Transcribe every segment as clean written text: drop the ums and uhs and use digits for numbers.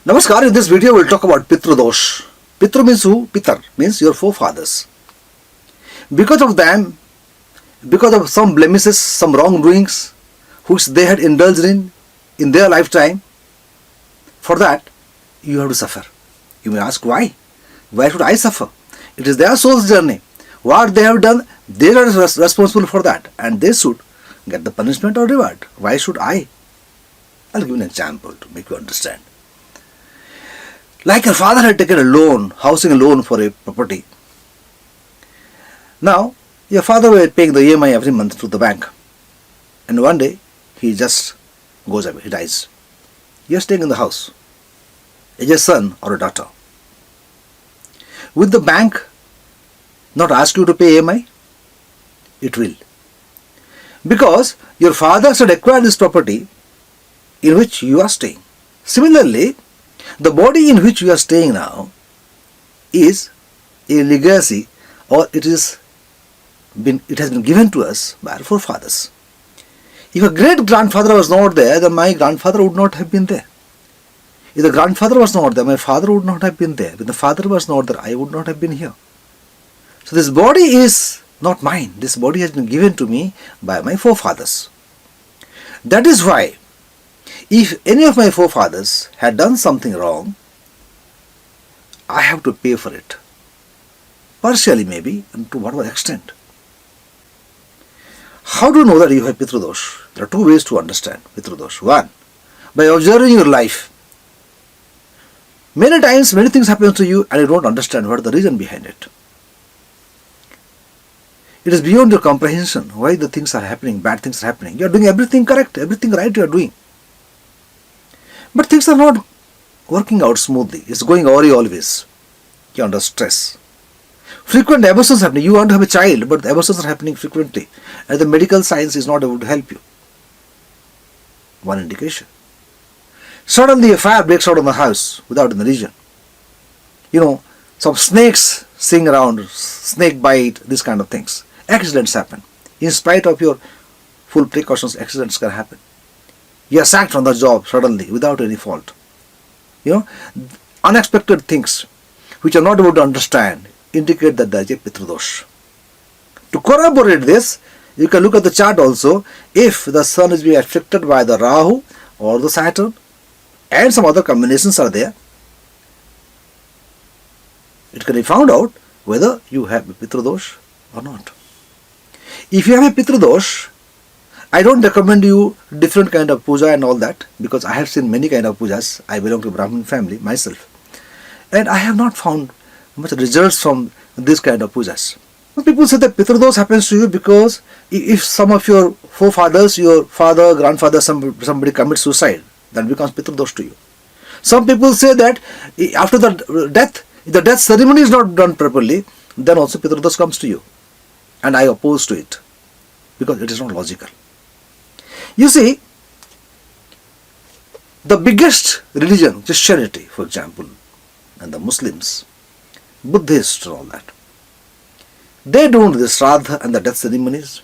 Namaskar, in this video we will talk about Pitru dosh. Pitru means who? Pitar means your forefathers. Because of them, because of some blemishes, some wrongdoings which they had indulged in their lifetime, for that you have to suffer. You may ask why? Why should I suffer? It is their soul's journey. What they have done, they are responsible for that, and they should get the punishment or reward. Why should I? I'll give an example to make you understand. Like your father had taken a loan, housing loan for a property. Now, your father was paying the EMI every month to the bank. And one day, he just goes away, he dies. You're staying in the house. As a son or a daughter. Will the bank not ask you to pay EMI? It will. Because your father had acquired this property in which you are staying. Similarly, the body in which you are staying now is a legacy, or it has been given to us by our forefathers. If a great grandfather was not there, then my grandfather would not have been there. If the grandfather was not there, my father would not have been there. If the father was not there, I would not have been here. So this body is not mine. This body has been given to me by my forefathers. That is why, if any of my forefathers had done something wrong, I have to pay for it. Partially maybe, and to whatever extent. How do you know that you have Pitru dosh? There are two ways to understand Pitru dosh. One, by observing your life. Many times, many things happen to you and you don't understand what is the reason behind it. It is beyond your comprehension why the things are happening, bad things are happening. You are doing everything correct, everything right you are doing. But things are not working out smoothly. It's going awry always. You're under stress. Frequent abortions happening. You want to have a child, but the abortions are happening frequently. And the medical science is not able to help you. One indication. Suddenly a fire breaks out in the house without any reason. Some snakes sing around, snake bite, these kind of things. Accidents happen. In spite of your full precautions, accidents can happen. You are sacked from the job suddenly without any fault. Unexpected things which are not able to understand indicate that there is a Pitru dosh. To corroborate this, you can look at the chart also. If the sun is being affected by the Rahu or the Saturn and some other combinations are there, it can be found out whether you have a Pitru dosh or not. If you have a Pitru dosh, I don't recommend you different kind of puja and all that, because I have seen many kind of pujas. I belong to a Brahmin family myself, and I have not found much results from this kind of pujas. Some people say that Pitru dosh happens to you because if some of your forefathers, your father, grandfather, somebody commits suicide, that becomes Pitru dosh to you. Some people say that after the death, if the death ceremony is not done properly, then also Pitru dosh comes to you. And I oppose to it, because it is not logical. You see, the biggest religion, Christianity, for example, and the Muslims, Buddhists and all that, they don't do the Shraddha and the death ceremonies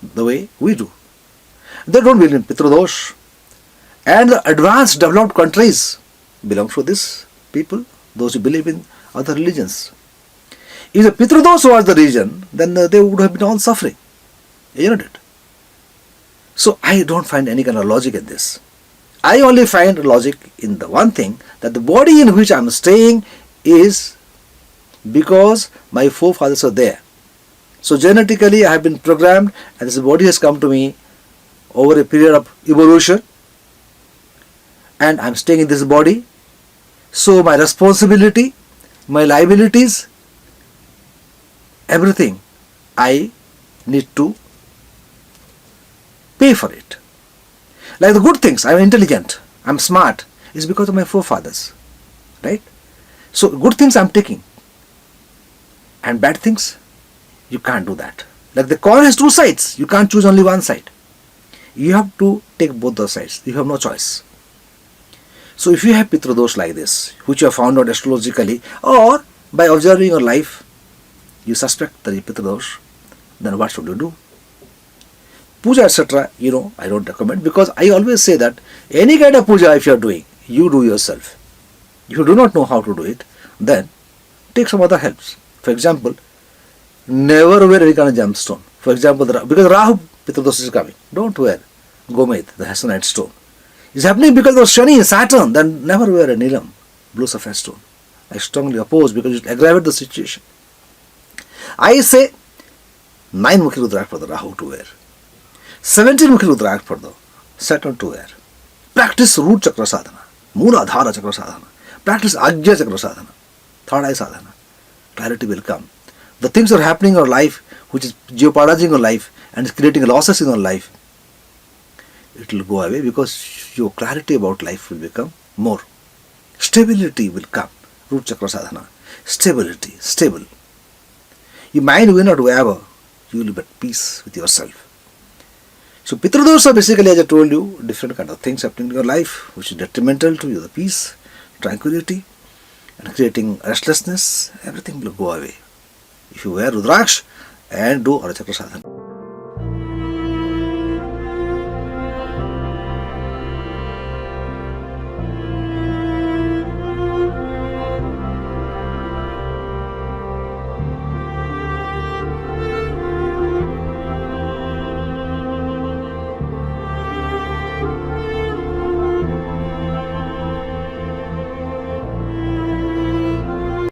the way we do. They don't believe in Pitru dosh. And the advanced developed countries belong to this people, those who believe in other religions. If the Pitru dosh was the reason, then they would have been all suffering. Isn't it? So I don't find any kind of logic in this. I only find logic in the one thing, that the body in which I am staying is because my forefathers are there. So genetically I have been programmed, and this body has come to me over a period of evolution, and I am staying in this body. So my responsibility, my liabilities, everything, I need to pay for it. Like the good things, I am intelligent, I am smart, is because of my forefathers. Right? So good things I am taking. And bad things, you can't do that. Like the coin has two sides, you can't choose only one side. You have to take both the sides. You have no choice. So if you have Pitru dosh like this, which you have found out astrologically, or by observing your life, you suspect that you have Pitru dosh, then what should you do? Puja, etc., I don't recommend, because I always say that any kind of puja if you are doing, you do yourself. If you do not know how to do it, then take some other helps. For example, never wear any kind of gemstone. For example, because Rahu Pitru dosh is coming, don't wear Gomet, the Hassanite stone. It's happening because of Shani, Saturn, then never wear a Nilam, blue sapphire stone. I strongly oppose because it aggravates the situation. I say 9 mukhi Rudraksha for the Rahu to wear, 17 mukhi Rudraksha for the Saturn to wear. Practice root chakra sadhana, Mula Dhara chakra sadhana. Practice Agya chakra sadhana, third eye sadhana. Clarity will come. The things are happening in our life which is jeopardizing your life and is creating losses in your life, it will go away because your clarity about life will become more. Stability will come. Root chakra sadhana. Stability, stable. Your mind will not waver. You will be at peace with yourself. So Pitru dosha basically, as I told you, different kind of things happening in your life which is detrimental to you, the peace, tranquility, and creating restlessness. Everything will go away if you wear Rudraksha and do Chakra sadhana.